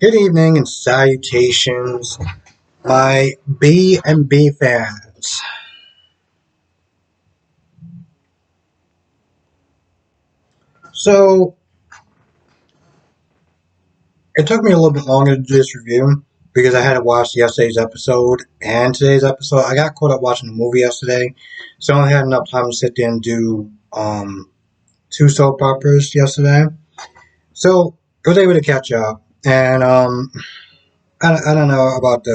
Good evening and salutations, my B&B fans. So, it took me a little bit longer to do this review because I had to watch yesterday's episode and today's episode. I got caught up watching the movie yesterday, so I only had enough time to sit there and do two soap operas yesterday. So, I was able to catch up, and I don't know about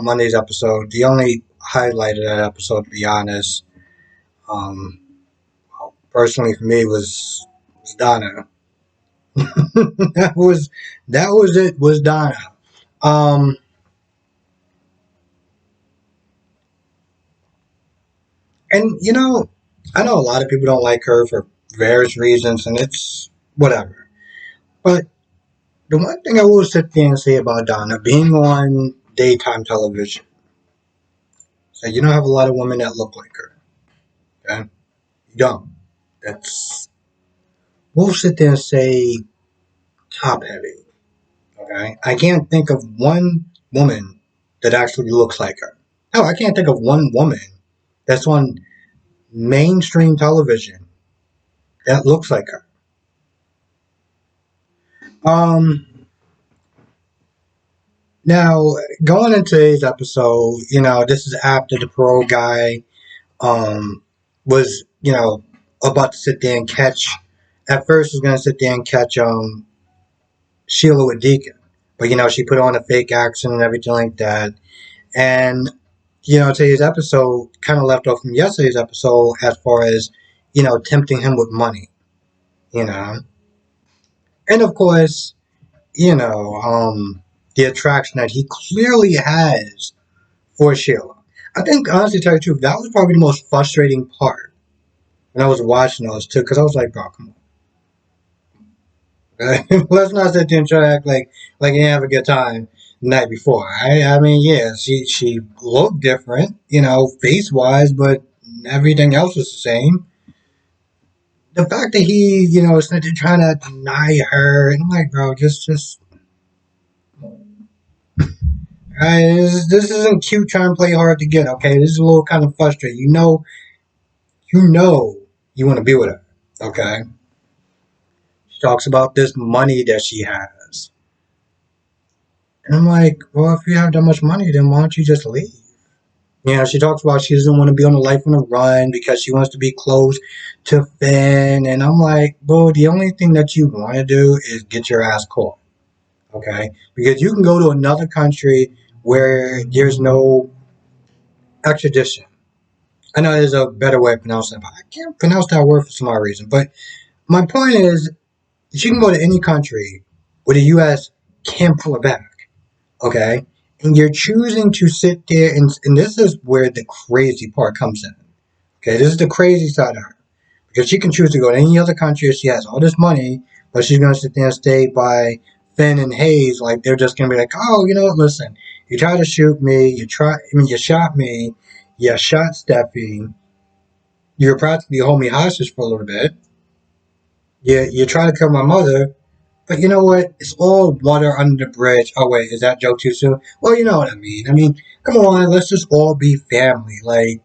Monday's episode. The only highlight of that episode, to be honest, um, personally for me was Donna. that was it. Was Donna. Um, and I know a lot of people don't like her for various reasons, and it's whatever. But the one thing I will sit there and say about Donna being on daytime television, so you don't have a lot of women that look like her. Okay, you don't. That's we'll sit there and say top heavy. Okay, I can't think of one woman that actually looks like her. Hell, I can't think of one woman that's on mainstream television that looks like her. Um, Now going into today's episode, this is after the parole guy was about to sit there and catch. At first, was going to sit there and catch Sheila with Deacon, but she put on a fake accent and everything like that. And today's episode kind of left off from yesterday's episode as far as tempting him with money. You know, and of course, the attraction that he clearly has for Sheila. I think, honestly, to tell you the truth, that was probably the most frustrating part when I was watching those two, because I was like, bro, come on. Let's not sit there and try to act like you have a good time the night before. I mean, yeah, she looked different, face wise, but everything else was the same. The fact that he, is trying to deny her, and I'm like, bro, just this isn't cute trying to play hard to get, okay? This is a little kind of frustrating. You want to be with her, okay? She talks about this money that she has. And I'm like, well, if you have that much money, then why don't you just leave? She talks about she doesn't want to be on a life on the run because she wants to be close to Finn. And I'm like, bro, the only thing that you want to do is get your ass caught, okay? Because you can go to another country where there's no extradition. I know there's a better way of pronouncing it, but I can't pronounce that word for some odd reason. But my point is, you can go to any country where the U.S. can't pull it back, okay? And you're choosing to sit there, and this is where the crazy part comes in, okay? This is the crazy side of her. Because she can choose to go to any other country if she has all this money, but she's going to sit there and stay by Finn and Hayes like they're just going to be like, oh, listen, you tried to shoot me, you shot me, you shot Steffi, you practically hold me hostage for a little bit, you try to kill my mother, but you know what? It's all water under the bridge. Oh wait, is that joke too soon? Well, you know what I mean. I mean, come on, let's just all be family. Like,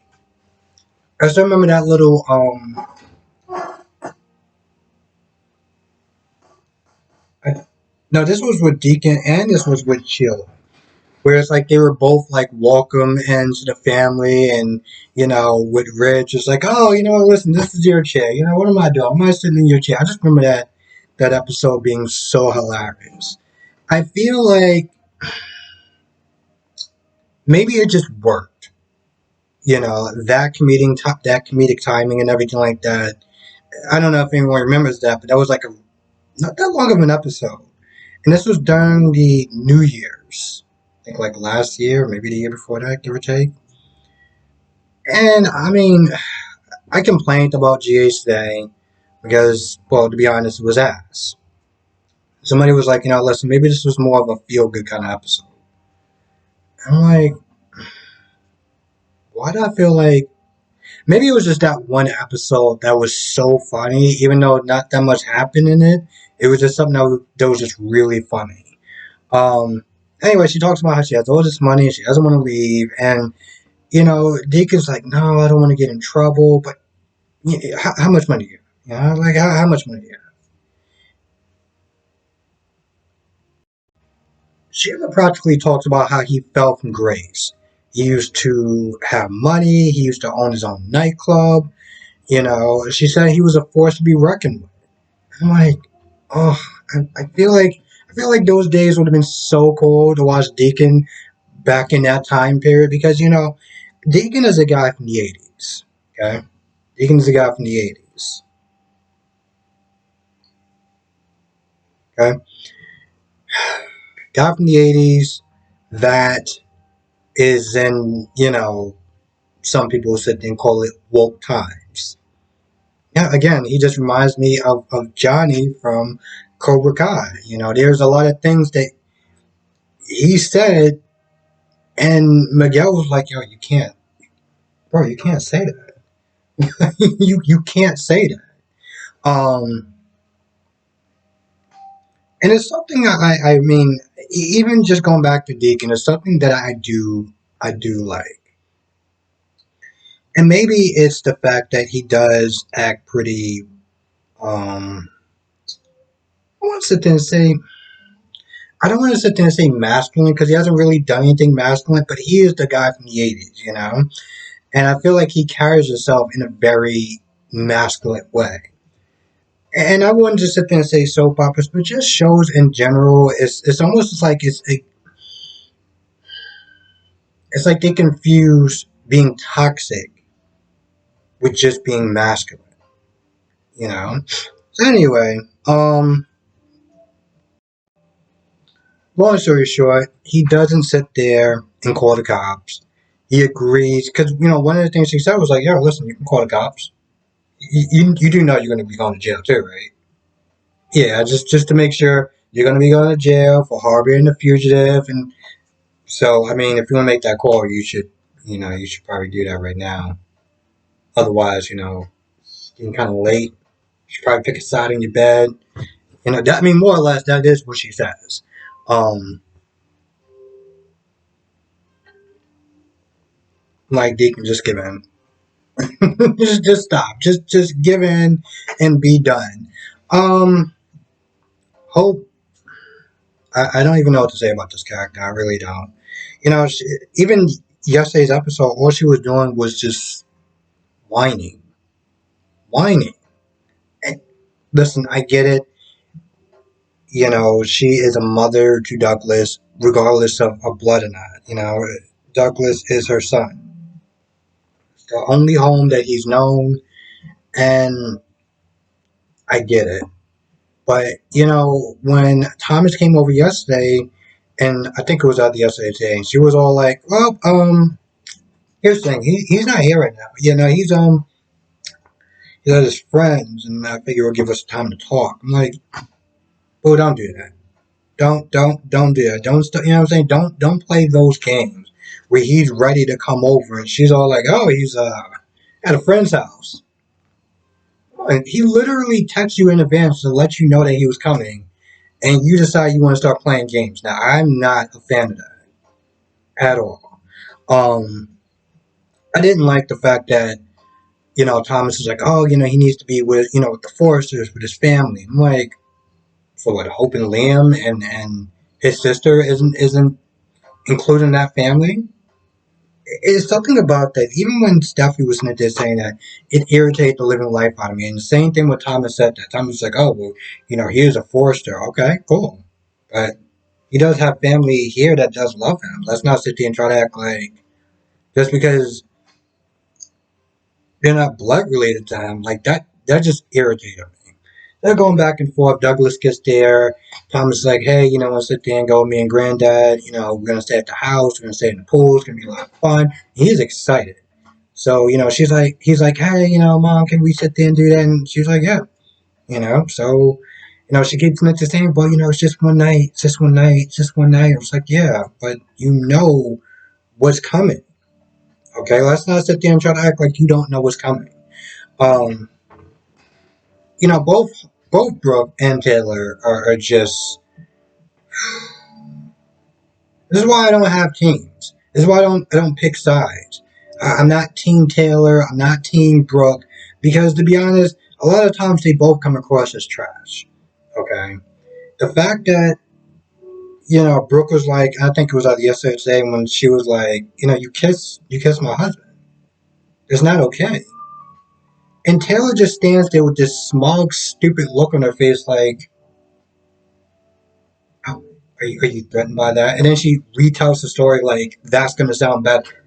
I still remember that little no, this was with Deacon and this was with Chill. Where it's like they were both like welcome into the family, and with Rich, it's like, oh, listen, this is your chair. What am I doing? Am I sitting in your chair? I just remember that episode being so hilarious. I feel like maybe it just worked. That comedic timing and everything like that. I don't know if anyone remembers that, but that was like not that long of an episode, and this was during the New Year's. I think like last year, maybe the year before that, give or take. And I mean, I complained about GH today because, well, to be honest, it was ass. Somebody was like, listen, maybe this was more of a feel good kind of episode. I'm like, why do I feel like maybe it was just that one episode that was so funny, even though not that much happened in it. It was just something that was just really funny. Um, anyway, she talks about how she has all this money and she doesn't want to leave. And, Deacon's like, no, I don't want to get in trouble. But how much money do you have? Like, how much money do you have? Sheila practically talks about how he fell from grace. He used to have money. He used to own his own nightclub. She said he was a force to be reckoned with. I'm like, oh, I feel like those days would have been so cool to watch Deacon back in that time period because Deacon is a guy from the '80s. Okay, Deacon is a guy from the '80s. Okay, guy from the '80s that is in some people sit there and call it woke times. Yeah, again, he just reminds me of Johnny from Cobra Kai. There's a lot of things that he said, and Miguel was like, "Yo, you can't, bro, you can't say that. you can't say that." And it's something I mean, even just going back to Deacon, it's something that I do like, and maybe it's the fact that he does act pretty. I want to sit there and say I don't want to sit there and say masculine because he hasn't really done anything masculine, but he is the guy from the '80s. And I feel like he carries himself in a very masculine way. And I wouldn't just sit there and say soap operas, but just shows in general. It's almost like it's like they confuse being toxic with just being masculine. You know. So anyway, long story short, he doesn't sit there and call the cops. He agrees because one of the things he said was like, "Yo, listen, you can call the cops. You do know you're going to be going to jail too, right? Yeah, just to make sure you're going to be going to jail for harboring a fugitive. And so, I mean, if you want to make that call, you should probably do that right now. Otherwise, it's getting kind of late. You should probably pick a side in your bed. I mean, more or less, that is what she says. Um, like Deacon, just give in. just stop. Just give in and be done. Um, Hope. I don't even know what to say about this character. I really don't. Even yesterday's episode, all she was doing was just whining, whining. And listen, I get it. She is a mother to Douglas, regardless of blood or not. Douglas is her son. It's the only home that he's known, and I get it. But when Thomas came over yesterday, and I think it was out yesterday today, and she was all like, "Well, here's the thing. He's not here right now. He's at his friends, and I figure he'll give us time to talk." I'm like, "Oh, don't do that. Don't do that. Don't you know what I'm saying? Don't play those games where he's ready to come over, and she's all like, oh, he's at a friend's house." And he literally texts you in advance to let you know that he was coming, and you decide you want to start playing games. Now, I'm not a fan of that at all. Um, I didn't like the fact that Thomas is like, oh, he needs to be with the Foresters, with his family. I'm like, for what, Hope and Liam and his sister isn't included in that family? It's something about that. Even when Steffi was in there saying that, it irritated the living life out of me. And the same thing when Thomas said that. Thomas was like, oh, well, he is a Forester. Okay, cool. But he does have family here that does love him. Let's not sit there and try to act like just because they're not blood related to him, like that just irritated me. They're going back and forth. Douglas gets there. Thomas is like, hey, want to sit there and go with me and Granddad. We're going to stay at the house. We're going to stay in the pool. It's going to be a lot of fun. He's excited. So, he's like, hey, Mom, can we sit there and do that? And she's like, yeah. So, she keeps saying, well, it's just one night. It's just one night. It's just one night. I was like, yeah, but what's coming. Okay, let's not sit there and try to act like you don't know what's coming. Um, both Brooke and Taylor are just This is why I don't have teams. This is why I don't pick sides. I'm not Team Taylor. I'm not Team Brooke because to be honest, a lot of times they both come across as trash. Okay, the fact that Brooke was like, I think it was yesterday today when she was like, you kiss my husband. It's not okay. And Taylor just stands there with this smug, stupid look on her face, like, oh, are you threatened by that? And then she retells the story like that's gonna sound better.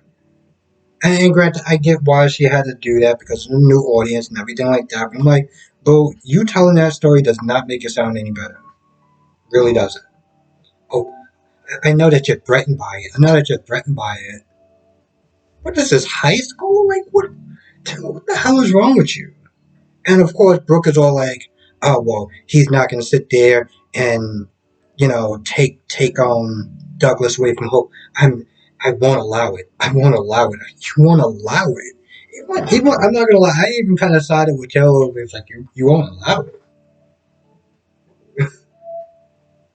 And granted, I get why she had to do that because of the new audience and everything like that. But I'm like, bro, you telling that story does not make it sound any better. Really doesn't. Oh, I know that you're threatened by it. I know that you're threatened by it. What is this, high school? Like, what the hell is wrong with you? And of course, Brooke is all like, "Oh well, he's not going to sit there and take Douglas away from Hope. I won't allow it. I won't allow it. You won't allow it. I'm not going to lie. I even kind of sided with Taylor. It's like you won't allow it.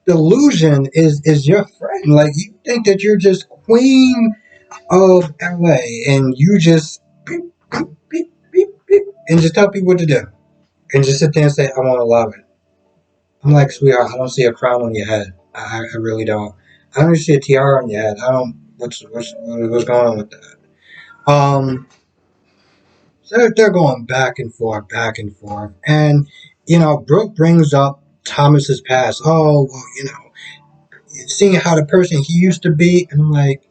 Delusion is your friend. Like you think that you're just queen of LA, and you just beep, beep, beep, beep, beep, and just tell people what to do, and just sit there and say, "I won't allow it." I'm like, sweetheart, I don't see a crown on your head. I really don't. I don't even see a tiara on your head. I don't. What's going on with that? So they're going back and forth, and Brooke brings up Thomas's past. Oh well, seeing how the person he used to be, and I'm like,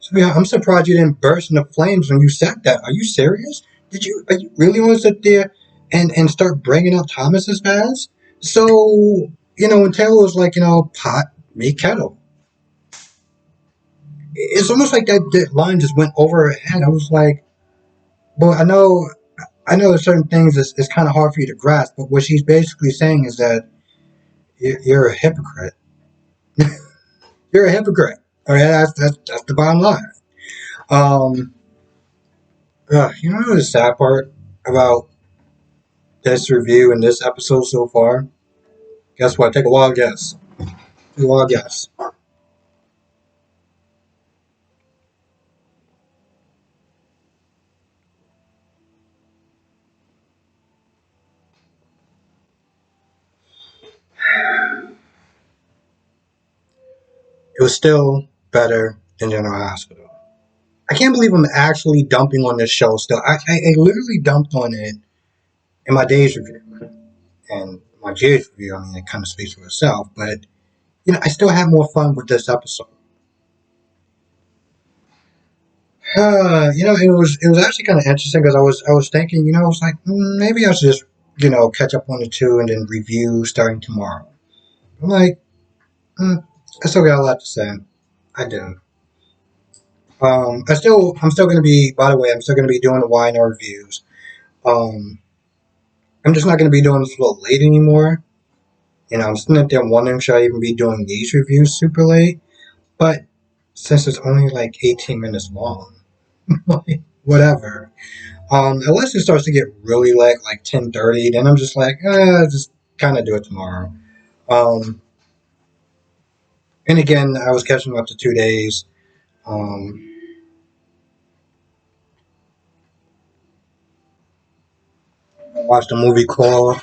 sweetheart, I'm surprised you didn't burst into flames when you said that. Are you serious? Are you really want to sit there and start bringing up Thomas's past? So, when Taylor was like, pot, make kettle. It's almost like that line just went over her head. I was like, well, I know there's certain things it's kind of hard for you to grasp, but what she's basically saying is that you're a hypocrite. You're a hypocrite. All right, that's the bottom line. Um, the sad part about this review and this episode so far? Guess what? Take a wild guess. Take a wild guess. It was still better than General Hospital. I can't believe I'm actually dumping on this show still. I literally dumped on it in my day's review. And my J's review, I mean, it kind of speaks for itself, but, I still had more fun with this episode. It was actually kind of interesting because I was thinking, I was like, maybe I should just, catch up on the two and then review starting tomorrow. I'm like, I still got a lot to say. I do. I'm still gonna be. By the way, I'm still gonna be doing the YNR reviews. Um, I'm just not gonna be doing this a little late anymore. I'm sitting there wondering should I even be doing these reviews super late. But since it's only like 18 minutes long, like, whatever. Unless it starts to get really late, like 10:30, then I'm just like, just kind of do it tomorrow. Um, and again, I was catching up to 2 days. Um, I watched a movie called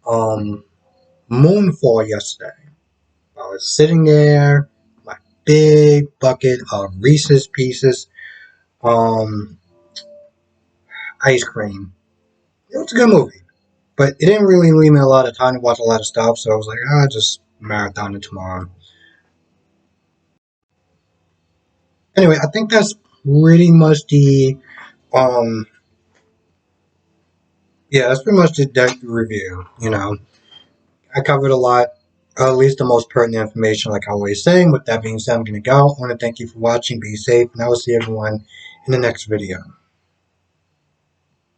um, Moonfall yesterday. I was sitting there, my big bucket of Reese's Pieces, um, ice cream. It was a good movie, but it didn't really leave me a lot of time to watch a lot of stuff. So I was like, just marathon it tomorrow. Anyway, I think that's pretty much um, that's pretty much the deck review. I covered a lot, at least the most pertinent information, like I always saying. With that being said, I'm going to go. I want to thank you for watching. Be safe, and I will see everyone in the next video.